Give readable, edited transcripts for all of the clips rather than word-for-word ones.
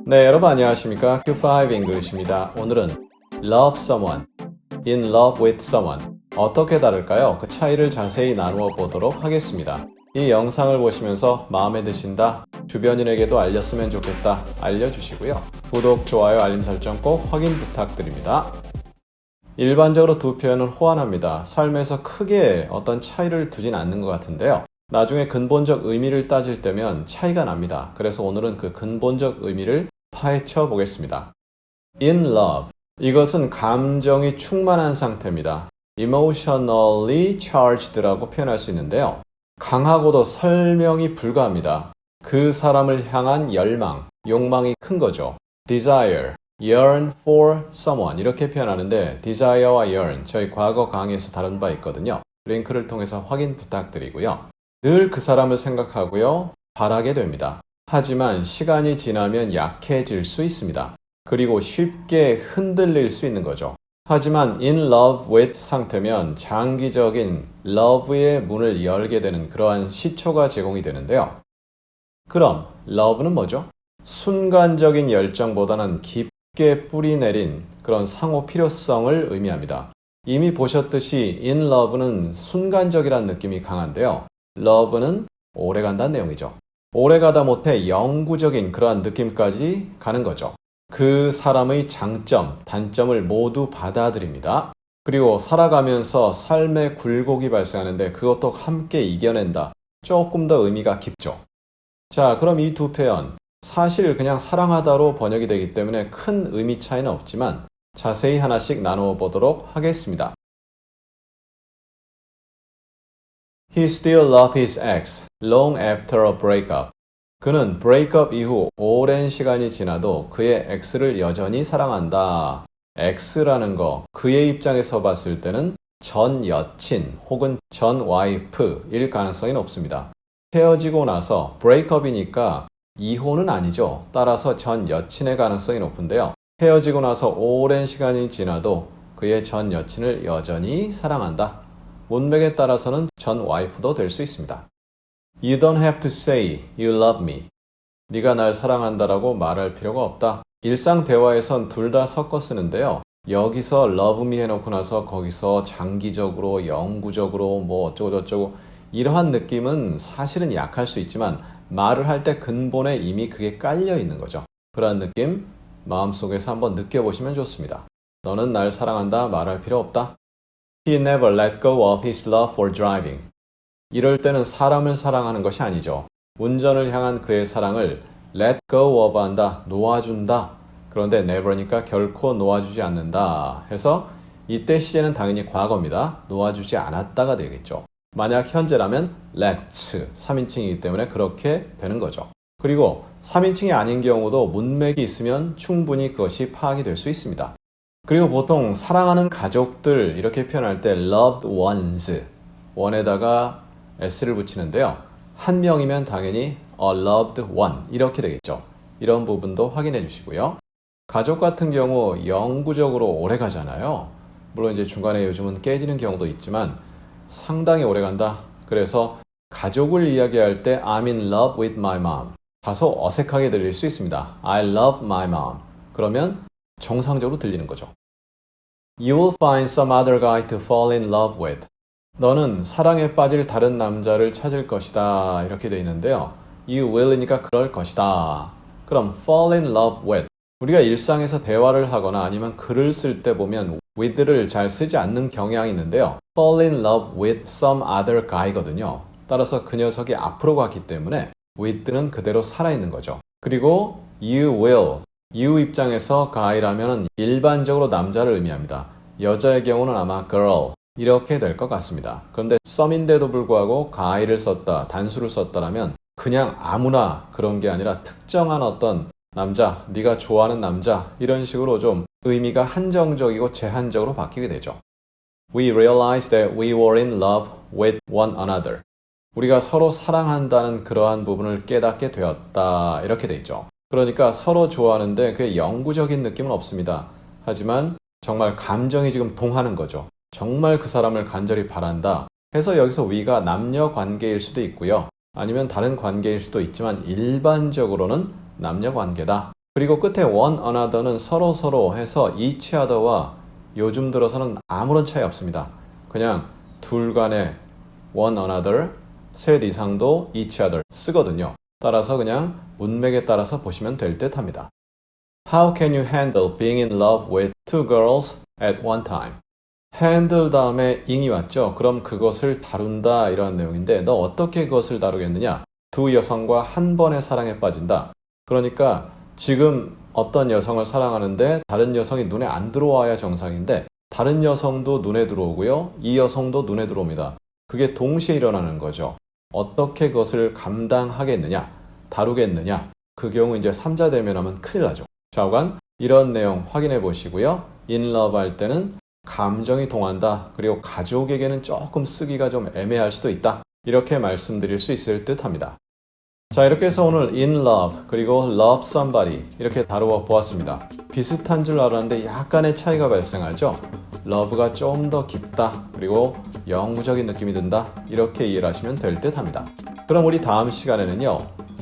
네, 여러분 안녕하십니까? Q5 English입니다. 오늘은 love someone, in love with someone 어떻게 다를까요? 그 차이를 자세히 나누어 보도록 하겠습니다. 이 영상을 보시면서 마음에 드신다, 주변인에게도 알렸으면 좋겠다 알려주시고요. 구독, 좋아요, 알림 설정 꼭 확인 부탁드립니다. 일반적으로 두 표현은 호환합니다. 삶에서 크게 어떤 차이를 두진 않는 것 같은데요. 나중에 근본적 의미를 따질 때면 차이가 납니다. 그래서 오늘은 그 근본적 의미를 파헤쳐 보겠습니다. In love. 이것은 감정이 충만한 상태입니다. emotionally charged라고 표현할 수 있는데요. 강하고도 설명이 불가합니다. 그 사람을 향한 열망, 욕망이 큰 거죠. desire, yearn for someone 이렇게 표현하는데 desire와 yearn 저희 과거 강의에서 다룬 바 있거든요. 링크를 통해서 확인 부탁드리고요. 늘 그 사람을 생각하고요. 바라게 됩니다. 하지만 시간이 지나면 약해질 수 있습니다. 그리고 쉽게 흔들릴 수 있는 거죠. 하지만 in love with 상태면 장기적인 love의 문을 열게 되는 그러한 시초가 제공이 되는데요. 그럼 love는 뭐죠? 순간적인 열정보다는 깊게 뿌리내린 그런 상호 필요성을 의미합니다. 이미 보셨듯이 in love는 순간적이라는 느낌이 강한데요. love는 오래간다는 내용이죠. 오래가다 못해 영구적인 그러한 느낌까지 가는 거죠. 그 사람의 장점, 단점을 모두 받아들입니다. 그리고 살아가면서 삶의 굴곡이 발생하는데 그것도 함께 이겨낸다. 조금 더 의미가 깊죠. 자, 그럼 이 두 표현 사실 그냥 사랑하다로 번역이 되기 때문에 큰 의미 차이는 없지만 자세히 하나씩 나누어 보도록 하겠습니다. He still loves his ex long after a breakup. 그는 브레이크업 이후 오랜 시간이 지나도 그의 X를 여전히 사랑한다. X라는 거 그의 입장에서 봤을 때는 전 여친 혹은 전 와이프일 가능성이 높습니다. 헤어지고 나서 브레이크업이니까 이혼은 아니죠. 따라서 전 여친의 가능성이 높은데요. 헤어지고 나서 오랜 시간이 지나도 그의 전 여친을 여전히 사랑한다. 문맥에 따라서는 전 와이프도 될 수 있습니다. You don't have to say you love me. 네가 날 사랑한다라고 말할 필요가 없다. 일상 대화에선 둘 다 섞어 쓰는데요. 여기서 love me 해놓고 나서 거기서 장기적으로 영구적으로 뭐 어쩌고저쩌고 이러한 느낌은 사실은 약할 수 있지만 말을 할 때 근본에 이미 그게 깔려 있는 거죠. 그러한 느낌 마음속에서 한번 느껴보시면 좋습니다. 너는 날 사랑한다 말할 필요 없다. He never let go of his love for driving. 이럴 때는 사람을 사랑하는 것이 아니죠. 운전을 향한 그의 사랑을 let go of 한다, 놓아준다. 그런데 never니까 결코 놓아주지 않는다 해서 이때 시제는 당연히 과거입니다. 놓아주지 않았다가 되겠죠. 만약 현재라면 let's 3인칭이기 때문에 그렇게 되는 거죠. 그리고 3인칭이 아닌 경우도 문맥이 있으면 충분히 그것이 파악이 될 수 있습니다. 그리고 보통 사랑하는 가족들 이렇게 표현할 때 loved ones 원에다가 s를 붙이는데요. 한 명이면 당연히 a loved one 이렇게 되겠죠. 이런 부분도 확인해 주시고요. 가족 같은 경우 영구적으로 오래 가잖아요. 물론 이제 중간에 요즘은 깨지는 경우도 있지만 상당히 오래 간다. 그래서 가족을 이야기할 때 I'm in love with my mom. 다소 어색하게 들릴 수 있습니다. I love my mom. 그러면 정상적으로 들리는 거죠. You will find some other guy to fall in love with. 너는 사랑에 빠질 다른 남자를 찾을 것이다. 이렇게 되어 있는데요. You will이니까 그럴 것이다. 그럼 fall in love with. 우리가 일상에서 대화를 하거나 아니면 글을 쓸 때 보면 with를 잘 쓰지 않는 경향이 있는데요. fall in love with some other guy거든요. 따라서 그 녀석이 앞으로 갔기 때문에 with는 그대로 살아있는 거죠. 그리고 you will. you 입장에서 guy라면 일반적으로 남자를 의미합니다. 여자의 경우는 아마 girl. 이렇게 될 것 같습니다. 그런데 some인데도 불구하고 guy를 썼다, 단수를 썼다라면 그냥 아무나 그런 게 아니라 특정한 어떤 남자, 네가 좋아하는 남자 이런 식으로 좀 의미가 한정적이고 제한적으로 바뀌게 되죠. We realized that we were in love with one another. 우리가 서로 사랑한다는 그러한 부분을 깨닫게 되었다. 이렇게 돼 있죠. 그러니까 서로 좋아하는데 그게 영구적인 느낌은 없습니다. 하지만 정말 감정이 지금 동하는 거죠. 정말 그 사람을 간절히 바란다 해서 여기서 we가 남녀 관계일 수도 있고요. 아니면 다른 관계일 수도 있지만 일반적으로는 남녀 관계다. 그리고 끝에 one another는 서로 해서 each other와 요즘 들어서는 아무런 차이 없습니다. 그냥 둘 간에 one another, 셋 이상도 each other 쓰거든요. 따라서 그냥 문맥에 따라서 보시면 될 듯 합니다. How can you handle being in love with two girls at one time? handle 다음에 ing이 왔죠. 그럼 그것을 다룬다 이러한 내용인데 너 어떻게 그것을 다루겠느냐? 두 여성과 한 번에 사랑에 빠진다. 그러니까 지금 어떤 여성을 사랑하는데 다른 여성이 눈에 안 들어와야 정상인데 다른 여성도 눈에 들어오고요. 이 여성도 눈에 들어옵니다. 그게 동시에 일어나는 거죠. 어떻게 그것을 감당하겠느냐? 다루겠느냐? 그 경우 이제 3자 대면하면 큰일 나죠. 좌우간 이런 내용 확인해 보시고요. in love 할 때는 감정이 동한다. 그리고 가족에게는 조금 쓰기가 좀 애매할 수도 있다. 이렇게 말씀드릴 수 있을 듯 합니다. 자, 이렇게 해서 오늘 in love 그리고 love somebody 이렇게 다루어 보았습니다. 비슷한 줄 알았는데 약간의 차이가 발생하죠. love가 좀 더 깊다. 그리고 영구적인 느낌이 든다. 이렇게 이해를 하시면 될 듯 합니다. 그럼 우리 다음 시간에는요.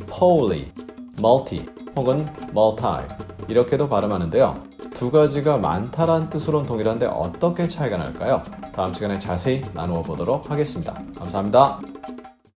poly, multi 혹은 multi 이렇게도 발음하는데요. 두 가지가 많다란 뜻으로는 동일한데 어떻게 차이가 날까요? 다음 시간에 자세히 나누어 보도록 하겠습니다. 감사합니다.